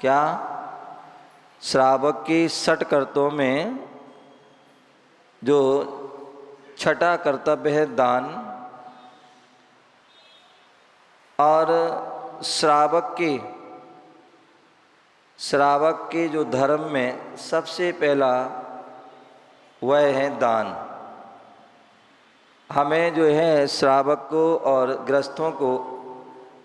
क्या? श्रावक के 6 कर्तव्यों में जो छठा कर्तव्य है दान, और श्रावक के जो धर्म में सबसे पहला वह है दान। हमें जो है श्रावक को और गृहस्थों को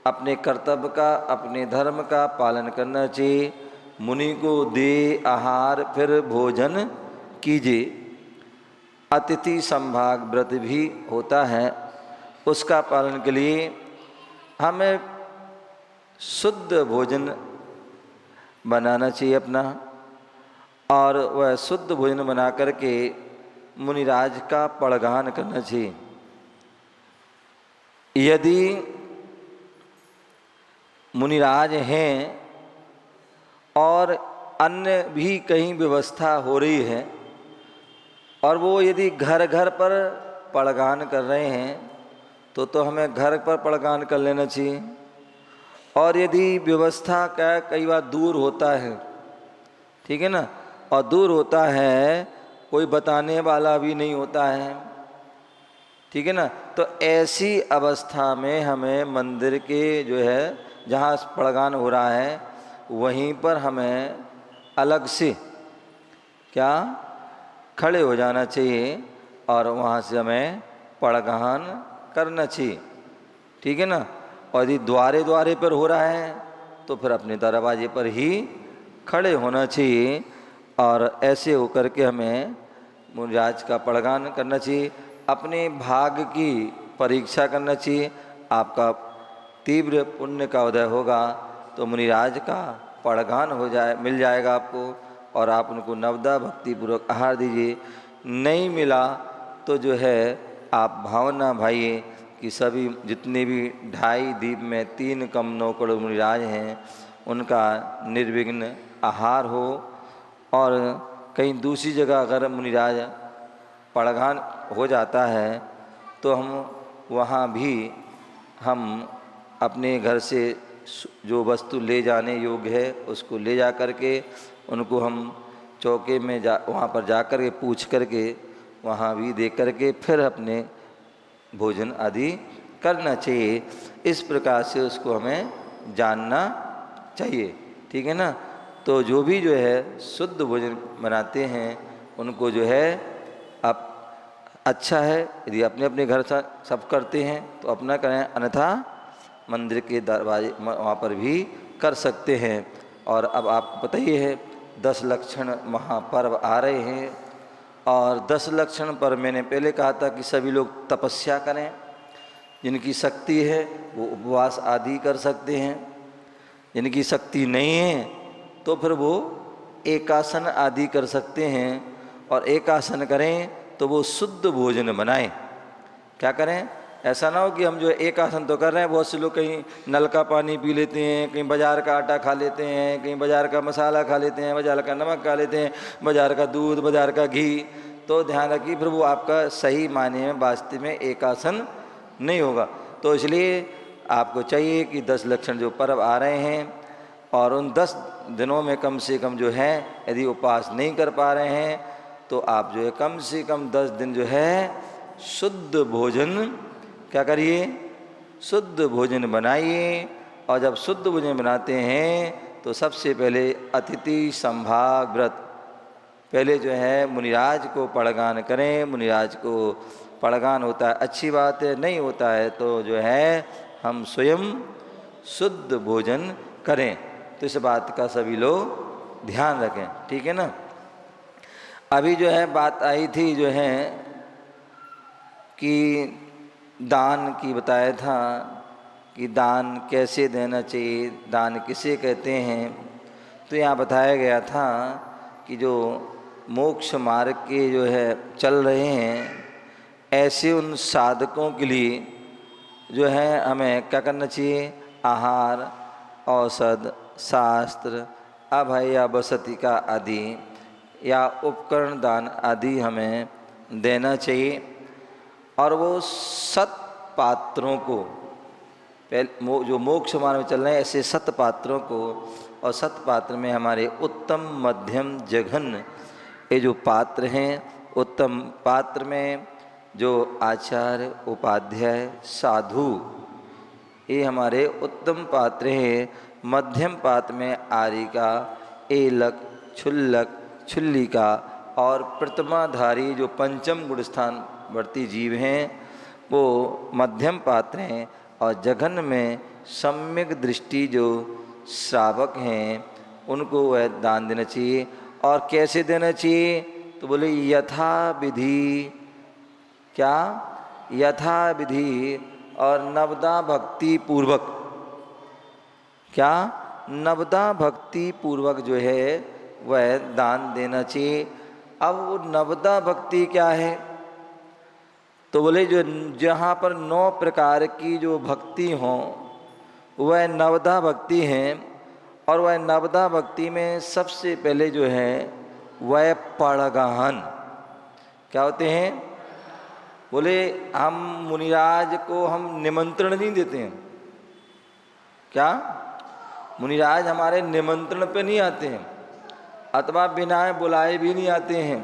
अपने कर्तव्य का, अपने धर्म का पालन करना चाहिए। मुनि को दे आहार फिर भोजन कीजिए। अतिथि संभाग व्रत भी होता है, उसका पालन के लिए हमें शुद्ध भोजन बनाना चाहिए अपना, और वह शुद्ध भोजन बना करके मुनिराज का पड़गान करना चाहिए। यदि मुनिराज हैं और अन्य भी कहीं व्यवस्था हो रही है और वो यदि घर घर पर पड़गान कर रहे हैं तो हमें घर पर पड़गान कर लेना चाहिए। और यदि व्यवस्था का कई बार दूर होता है, ठीक है ना, और दूर होता है, कोई बताने वाला भी नहीं होता है, ठीक है ना, तो ऐसी अवस्था में हमें मंदिर के जो है जहाँ पड़गान हो रहा है वहीं पर हमें अलग से क्या खड़े हो जाना चाहिए और वहाँ से हमें पड़गान करना चाहिए, ठीक है ना। और यदि द्वारे पर हो रहा है तो फिर अपने दरवाजे पर ही खड़े होना चाहिए और ऐसे होकर के हमें मुनिराज का पड़गान करना चाहिए। अपने भाग की परीक्षा करना चाहिए। आपका तीव्र पुण्य का उदय होगा तो मुनिराज का पड़गान मिल जाएगा आपको, और आप उनको नवदा भक्तिपूर्वक आहार दीजिए। नहीं मिला तो जो है आप भावना भाइये कि सभी जितने भी 2.5 दीप में 3 कम नौकड़ मुनिराज हैं उनका निर्विघ्न आहार हो। और कहीं दूसरी जगह अगर मुनिराज पड़गान हो जाता है तो हम वहाँ भी हम अपने घर से जो वस्तु ले जाने योग्य है उसको ले जा कर के उनको हम चौके में वहाँ पर जा कर के पूछ करके वहाँ भी दे करके फिर अपने भोजन आदि करना चाहिए। इस प्रकार से उसको हमें जानना चाहिए, ठीक है ना। तो जो भी जो है शुद्ध भोजन बनाते हैं उनको जो है अब अच्छा है यदि अपने अपने घर से सब करते हैं तो अपना करें, अन्यथा मंदिर के दरवाजे वहाँ पर भी कर सकते हैं। और अब आपको पता ही है 10 लक्षण महापर्व आ रहे हैं, और 10 लक्षण पर मैंने पहले कहा था कि सभी लोग तपस्या करें। जिनकी शक्ति है वो उपवास आदि कर सकते हैं, जिनकी शक्ति नहीं है तो फिर वो एकासन आदि कर सकते हैं। और एकासन करें तो वो शुद्ध भोजन बनाएं। क्या करें? ऐसा ना हो कि हम जो एक आसन तो कर रहे हैं, बहुत से लोग कहीं नल का पानी पी लेते हैं, कहीं बाज़ार का आटा खा लेते हैं, कहीं बाज़ार का मसाला खा लेते हैं, बाज़ार का नमक खा लेते हैं, बाज़ार का दूध, बाज़ार का घी। तो ध्यान रखिए फिर वो आपका सही मायने में वास्तव में एक आसन नहीं होगा। तो इसलिए आपको चाहिए कि 10 लक्षण जो पर्व आ रहे हैं और उन 10 दिनों में कम से कम जो है यदि उपवास नहीं कर पा रहे हैं तो आप जो है कम से कम 10 दिन जो है शुद्ध भोजन क्या करिए, शुद्ध भोजन बनाइए। और जब शुद्ध भोजन बनाते हैं तो सबसे पहले अतिथि संभाग व्रत, पहले जो है मुनिराज को पड़गान करें। मुनिराज को पड़गान होता है अच्छी बात है, नहीं होता है तो जो है हम स्वयं शुद्ध भोजन करें। तो इस बात का सभी लोग ध्यान रखें, ठीक है ना। अभी जो है बात आई थी जो है कि दान की बताया था कि दान कैसे देना चाहिए, दान किसे कहते हैं। तो यहाँ बताया गया था कि जो मोक्ष मार्ग के जो है चल रहे हैं ऐसे उन साधकों के लिए जो है हमें क्या करना चाहिए, आहार, औषध, शास्त्र, अभय या बसति का आदि या उपकरण दान आदि हमें देना चाहिए। और वो 7 पात्रों को जो मोक्ष मार्ग में चल रहे हैं ऐसे 7 पात्रों को और सत्पात्र में हमारे उत्तम, मध्यम, जघन ये जो पात्र हैं, उत्तम पात्र में जो आचार्य, उपाध्याय, साधु ये हमारे उत्तम पात्र हैं। मध्यम पात्र में आरिका, एलक, क्षुल्लक, क्षुल्लिका और प्रतिमाधारी जो पंचम गुण स्थान वर्ती जीव हैं वो मध्यम पात्र हैं। और जघन में सम्यक दृष्टि जो श्रावक हैं उनको वह दान देना चाहिए। और कैसे देना चाहिए? तो बोले यथा विधि। क्या? यथा विधि और नवदा भक्ति पूर्वक। क्या? नवदा भक्ति पूर्वक जो है वह दान देना चाहिए। अब वो नवदा भक्ति क्या है? तो बोले जो जहाँ पर 9 प्रकार की जो भक्ति हो वह नवदा भक्ति हैं। और वह नवदा भक्ति में सबसे पहले जो है वह पड़गहन। क्या होते हैं? बोले हम मुनिराज को हम निमंत्रण नहीं देते हैं। क्या? मुनिराज हमारे निमंत्रण पे नहीं आते हैं अथवा बिना बुलाए भी नहीं आते हैं।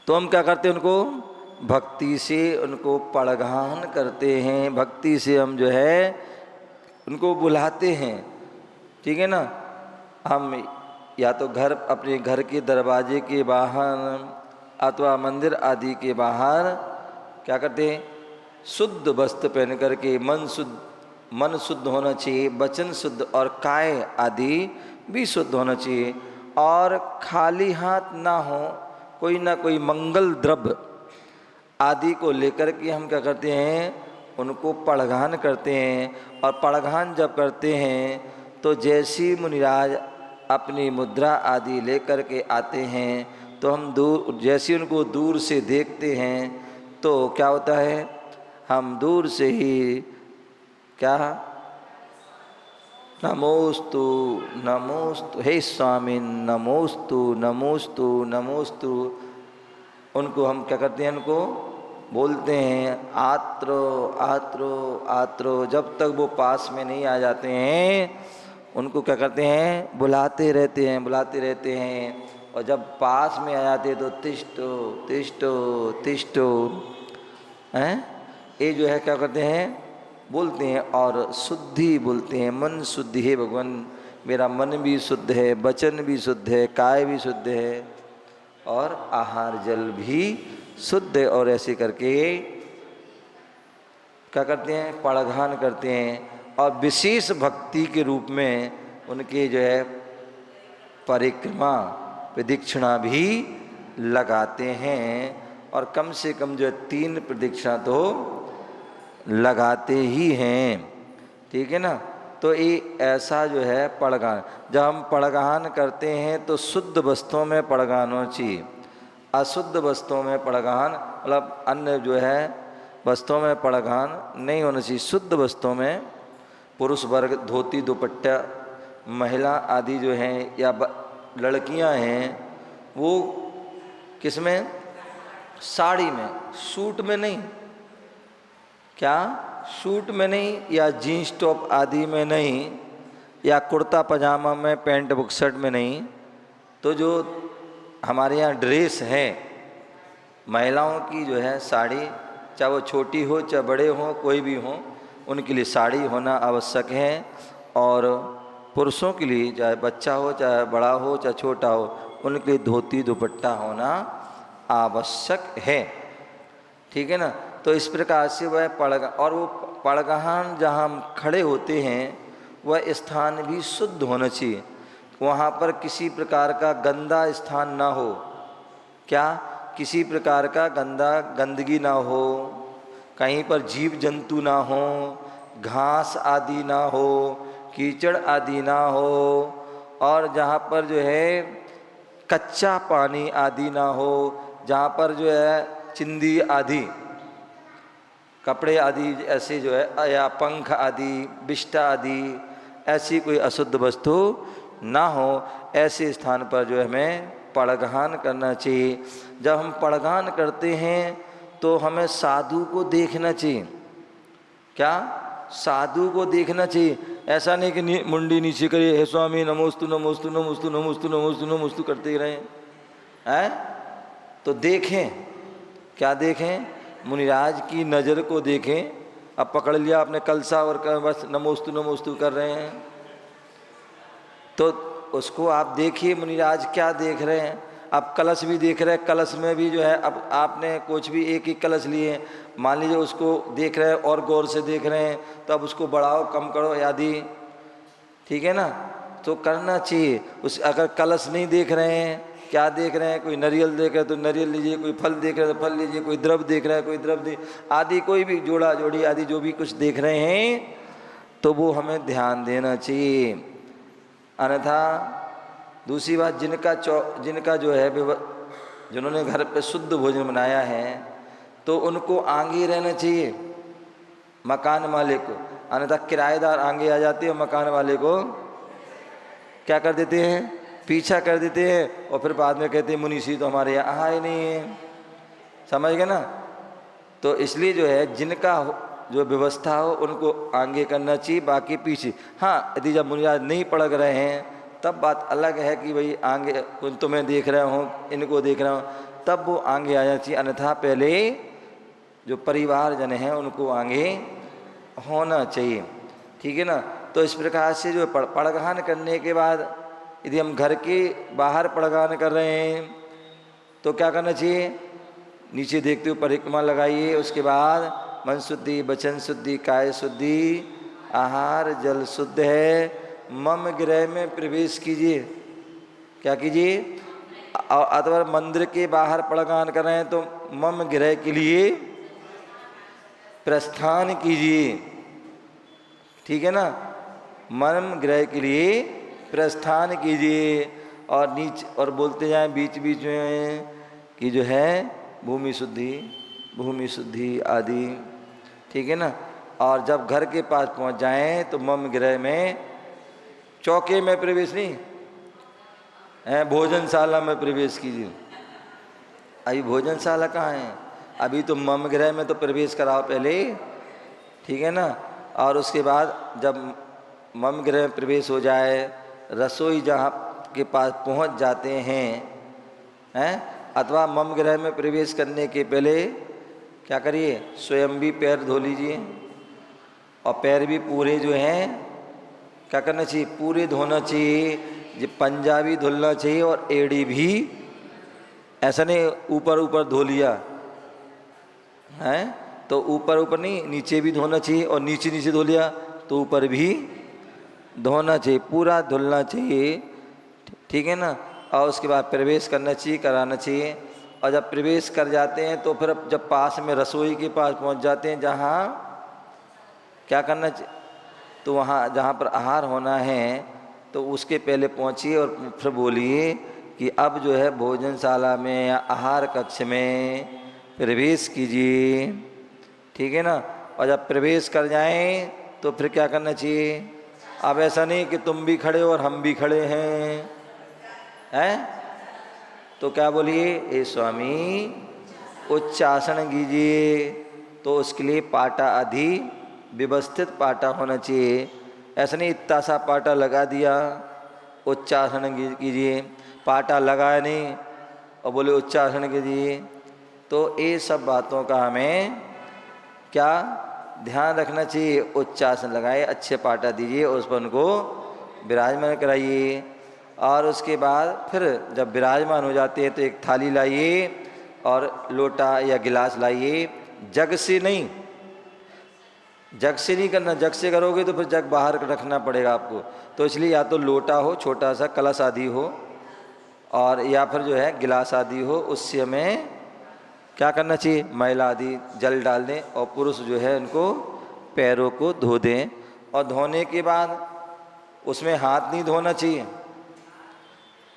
तो हम क्या करते हैं? उनको भक्ति से उनको पड़गहन करते हैं। भक्ति से हम जो है उनको बुलाते हैं। ठीक है ना? हम या तो घर, अपने घर के दरवाजे के बाहर अथवा मंदिर आदि के बाहर क्या करते हैं? शुद्ध वस्त्र पहन करके मन शुद्ध होना चाहिए, वचन शुद्ध और काय आदि भी शुद्ध होना चाहिए। और खाली हाथ ना हो, कोई ना कोई मंगल द्रव्य आदि को लेकर के हम क्या करते हैं? उनको पड़गहन करते हैं। और पड़गहन जब करते हैं तो जैसी मुनिराज अपनी मुद्रा आदि लेकर के आते हैं तो हम जैसे उनको दूर से देखते हैं तो क्या होता है? हम दूर से ही क्या? नमोस्तु नमोस्तु, हे स्वामी नमोस्तु नमोस्तु नमोस्तु। उनको हम क्या करते हैं? उनको बोलते हैं आत्रो आत्रो आत्रो। जब तक वो पास में नहीं आ जाते हैं उनको क्या करते हैं? बुलाते रहते हैं, बुलाते रहते हैं। और जब पास में आ जाते हैं तो तिष्ठो तिष्ठो तिष्ठो हैं, ये जो है क्या करते हैं? बोलते हैं। और शुद्धि बोलते हैं, मन शुद्धि है भगवान, मेरा मन भी शुद्ध है, वचन भी शुद्ध है, काय भी शुद्ध है और आहार जल भी शुद्ध है। और ऐसे करके क्या करते हैं? पड़गहन करते हैं। और विशेष भक्ति के रूप में उनके जो है परिक्रमा प्रदक्षिणा भी लगाते हैं। और कम से कम जो है 3 प्रदक्षिणा तो लगाते ही हैं। ठीक है ना? तो ये ऐसा जो है पड़गहन, जब हम पड़गहन करते हैं तो शुद्ध वस्तुओं में पड़गहन होना चाहिए। अशुद्ध वस्तुओं में पड़गहन मतलब अन्य जो है वस्तुओं में पड़गहन नहीं होना चाहिए। शुद्ध वस्तुओं में पुरुष वर्ग धोती दुपट्टा, महिला आदि जो हैं या लड़कियां हैं वो किस में? साड़ी में, सूट में नहीं। क्या? सूट में नहीं, या जीन्स टॉप आदि में नहीं, या कुर्ता पजामा में, पैंट बुकशर्ट में नहीं। तो जो हमारे यहाँ ड्रेस है महिलाओं की जो है साड़ी, चाहे वो छोटी हो चाहे बड़े हो, कोई भी हो, उनके लिए साड़ी होना आवश्यक है। और पुरुषों के लिए चाहे बच्चा हो चाहे बड़ा हो चाहे छोटा हो, उनके लिए धोती दुपट्टा होना आवश्यक है। ठीक है ना? तो इस प्रकार से वह और वो पड़गहन जहाँ हम खड़े होते हैं वह स्थान भी शुद्ध होना चाहिए। वहाँ पर किसी प्रकार का गंदा स्थान ना हो। क्या? किसी प्रकार का गंदगी ना हो, कहीं पर जीव जंतु ना हो, घास आदि ना हो, कीचड़ आदि ना हो, और जहाँ पर जो है कच्चा पानी आदि ना हो, जहाँ पर जो है चिंदी आदि कपड़े आदि ऐसे जो है या पंख आदि बिष्टा आदि ऐसी कोई अशुद्ध वस्तु ना हो। ऐसे स्थान पर जो है हमें पड़गहन करना चाहिए। जब हम पड़गहन करते हैं तो हमें साधु को देखना चाहिए। क्या? साधु को देखना चाहिए, ऐसा नहीं कि मुंडी नीचे करिए, हे स्वामी नमोस्तु नमोस्तु नमोस्तु नमोस्तु नमोस्तु नमोस्तु करते ही रहें हैं। तो देखें, क्या देखें? मुनिराज की नज़र को देखें। अब पकड़ लिया आपने कलसा और बस नमोस्तु नमोस्तु कर रहे हैं, तो उसको आप देखिए मुनिराज क्या देख रहे हैं। आप कलश भी देख रहे हैं, कलश में भी जो है, अब आपने कुछ भी एक ही कलश लिए, मान लीजिए उसको देख रहे हैं और गौर से देख रहे हैं, तो अब उसको बढ़ाओ कम करो आदि, ठीक है ना, तो करना चाहिए। उस अगर कलश नहीं देख रहे हैं, क्या देख रहे हैं, कोई नारियल देख रहे हैं तो नारियल लीजिए, कोई फल देख रहे हैं तो फल लीजिए, कोई द्रव देख रहा है कोई द्रव दे आदि, कोई भी जोड़ा जोड़ी आदि जो भी कुछ देख रहे हैं तो वो हमें ध्यान देना चाहिए। अन्यथा दूसरी बात, जिनका जो है जिन्होंने घर पे शुद्ध भोजन बनाया है तो उनको आगे रहना चाहिए, मकान मालिक को। अन्यथा किराएदार आगे आ जाते हैं, मकान वाले को क्या कर देते हैं, पीछा कर देते हैं, और फिर बाद में कहते हैं मुनीसी तो हमारे यहाँ आए नहीं है। समझ गए ना? तो इसलिए जो है जिनका जो व्यवस्था हो उनको आगे करना चाहिए, बाकी पीछे। हाँ, यदि जब मुनिराज नहीं पड़क रहे हैं तब बात अलग है कि भाई आगे तुम्हें देख रहा हूँ, इनको देख रहा हूँ, तब वो आगे आना चाहिए। अन्यथा पहले जो परिवारजन हैं उनको आगे होना चाहिए, ठीक है ना। तो इस प्रकार से जो पड़गान करने के बाद यदि हम घर के बाहर पड़गान कर रहे हैं तो क्या करना चाहिए, नीचे देखते हुए परिक्रमा लगाइए। उसके बाद मन शुद्धि, वचन शुद्धि, काय शुद्धि, आहार जल शुद्ध है, मम गृह में प्रवेश कीजिए। क्या कीजिए? अथवा मंदिर के बाहर पड़गान कर रहे हैं तो मम गृह के लिए प्रस्थान कीजिए, ठीक है ना, मम गृह के लिए प्रस्थान कीजिए। और नीचे और बोलते जाएं बीच बीच में कि जो है भूमि शुद्धि आदि, ठीक है ना। और जब घर के पास पहुंच जाएं तो मम गृह में, चौके में प्रवेश नहीं है, भोजनशाला में प्रवेश कीजिए। अभी भोजनशाला कहाँ है? अभी तो मम गृह में तो प्रवेश कराओ पहले, ठीक है ना। और उसके बाद जब मम गृह में प्रवेश हो जाए, रसोई जहाँ के पास पहुँच जाते हैं अथवा मम गृह में प्रवेश करने के पहले क्या करिए, स्वयं भी पैर धो लीजिए, और पैर भी पूरे जो हैं क्या करना चाहिए, पूरे धोना चाहिए। जो पंजा भी धुलना चाहिए और एड़ी भी, ऐसा नहीं ऊपर ऊपर धो लिया है, तो ऊपर ऊपर नहीं, नीचे भी धोना चाहिए, और नीचे नीचे धो लिया तो ऊपर भी धोना चाहिए, पूरा धुलना चाहिए, ठीक है ना। और उसके बाद प्रवेश करना चाहिए, कराना चाहिए। और जब प्रवेश कर जाते हैं तो फिर जब पास में रसोई के पास पहुंच जाते हैं, जहाँ क्या करना चाहिए, तो वहाँ जहाँ पर आहार होना है तो उसके पहले पहुँचिए और फिर बोलिए कि अब जो है भोजनशाला में या आहार कक्ष में प्रवेश कीजिए, ठीक है ना। और जब प्रवेश कर जाएं तो फिर क्या करना चाहिए, अब ऐसा नहीं कि तुम भी खड़े हो और हम भी खड़े हैं, तो क्या बोलिए, ए स्वामी उच्चासन कीजिए। तो उसके लिए पाटा आदि व्यवस्थित पाटा होना चाहिए, ऐसा नहीं इतना सा पाटा लगा दिया, उच्चासन कीजिए, पाटा लगाया नहीं और बोले उच्चासन कीजिए। तो ये सब बातों का हमें क्या ध्यान रखना चाहिए। उच्चासन लगाए, अच्छे पाटा दीजिए, उस पर उनको विराजमान कराइए। और उसके बाद फिर जब विराजमान हो जाते हैं तो एक थाली लाइए और लोटा या गिलास लाइए। जग से नहीं करना, जग से करोगे तो फिर जग बाहर रखना पड़ेगा आपको। तो इसलिए या तो लोटा हो, छोटा सा कलश आदि हो, और या फिर जो है गिलास आदि हो, उससे हमें क्या करना चाहिए, मैला आदि जल डाल दें और पुरुष जो है उनको पैरों को धो दें। और धोने के बाद उसमें हाथ नहीं धोना चाहिए,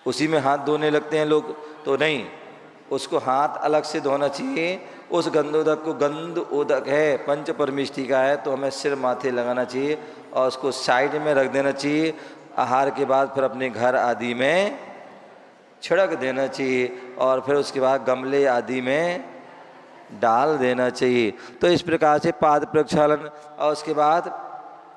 उसी में हाथ धोने लगते हैं लोग, तो नहीं, उसको हाथ अलग से धोना चाहिए। उस गंधोदक को, गंध उदक है पंच परमिष्टि का है, तो हमें सिर माथे लगाना चाहिए और उसको साइड में रख देना चाहिए। आहार के बाद फिर अपने घर आदि में छिड़क देना चाहिए, और फिर उसके बाद गमले आदि में डाल देना चाहिए। तो इस प्रकार से पाद प्रक्षालन और उसके बाद